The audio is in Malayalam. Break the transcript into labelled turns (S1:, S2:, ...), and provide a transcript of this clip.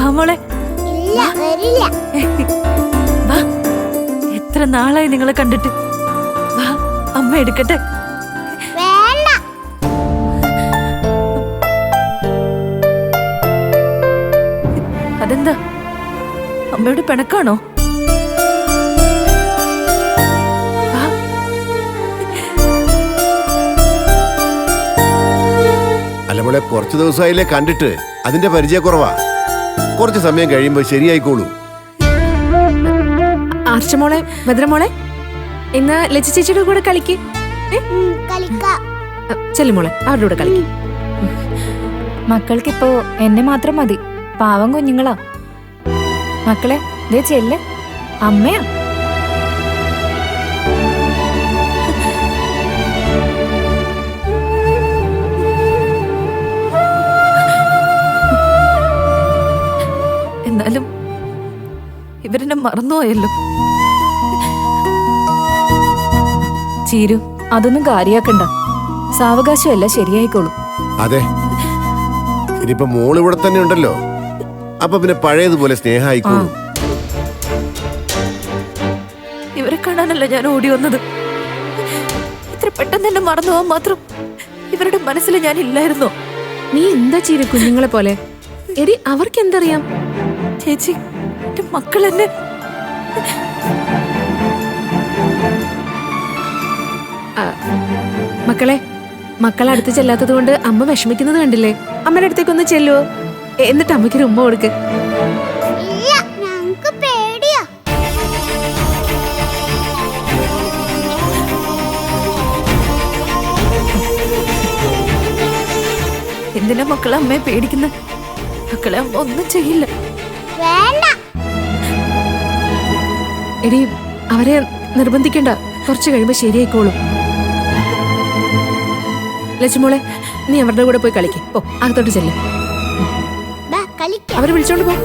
S1: വാ മോളെ.
S2: ഇല്ല, വരില്ല.
S1: വാ, എത്ര നാളായി നിങ്ങളെ കണ്ടിട്ട്. വാ, അമ്മ എടുക്കട്ടെ.
S2: വേണ്ട.
S1: അതെന്താ, അമ്മയുടെ പിണക്കാണോ?
S3: അല്ല മോളെ, കുറച്ചു ദിവസമായില്ലേ കണ്ടിട്ട്, അതിന്റെ പരിചയക്കുറവാ. കുറച്ച് സമയം കഴിയുമ്പോ ശരിയായിക്കോളൂ.
S4: ആർച്ചമോളെ, ഭദ്രമോളെ, ഇന്ന് ലച്ചു ചേച്ചിയുടെ കൂടെ കളിക്ക്.
S2: കളിക്കാം.
S4: ചെല്ലുമോളെ, അവരുടെ കൂടെ കളിക്ക്.
S5: മക്കൾക്കിപ്പോ എന്നെ മാത്രം മതി. പാവം കുഞ്ഞുങ്ങളാ. മക്കളെ, ദേ ചെല്ല്, അമ്മയാ.
S1: എന്നാലും ഇവരെന്നെ മറന്നുപോയല്ലോ.
S5: ചീരു, അതൊന്നും കാര്യാക്കണ്ട. സാവകാശമല്ല, ശരിയായിക്കോളും.
S3: അതെ, ഇനിയിപ്പോ മോൾ ഇവിടെ തന്നെ ഉണ്ടല്ലോ, അപ്പൊ പിന്നെ പഴയതുപോലെ സ്നേഹമായിക്കോളൂ.
S1: ഇവരെ കാണാനല്ല ഞാൻ ഓടി വന്നത്. ഇത്ര പെട്ടെന്ന് എന്നെ മറന്നുപോകാൻ മാത്രം ഇവരുടെ മനസ്സിൽ ഞാൻ ഇല്ലായിരുന്നോ?
S4: നീ എന്താ ചീരു കുഞ്ഞുങ്ങളെ പോലെ? എടി, അവർക്ക് എന്തറിയാം?
S1: ചേച്ചി, എന്റെ മക്കൾ എന്നെ
S4: മക്കളെ, മക്കളെ അടുത്ത് ചെല്ലാത്തത് കൊണ്ട് അമ്മ വിഷമിക്കുന്നത് കണ്ടില്ലേ? അമ്മയുടെ അടുത്തേക്കൊന്ന് ചെല്ലുവോ? എന്നിട്ട് അമ്മയ്ക്കൊരു ഉമ്മ കൊടുക്ക്.
S2: ഇല്ല, ഞങ്ങക്ക് പേടിയാ.
S1: എന്തിനാ മക്കളെ അമ്മയെ പേടിക്കുന്നത്? മക്കളെ അമ്മ ഒന്നും ചെയ്യില്ല.
S2: വേണ്ട.
S4: എടി, അവരെ നിർബന്ധിക്കണ്ട. കുറച്ച് കഴിയുമ്പോ ശരിയായിക്കോളും. ലച്ചുമോളെ, നീ അവരുടെ കൂടെ പോയി കളിക്ക്. ഓ, അകത്തോട്ട് ചെല്ല്.
S2: ബാ, കളിക്കാം.
S4: അവരെ വിളിച്ചോണ്ട് പോ.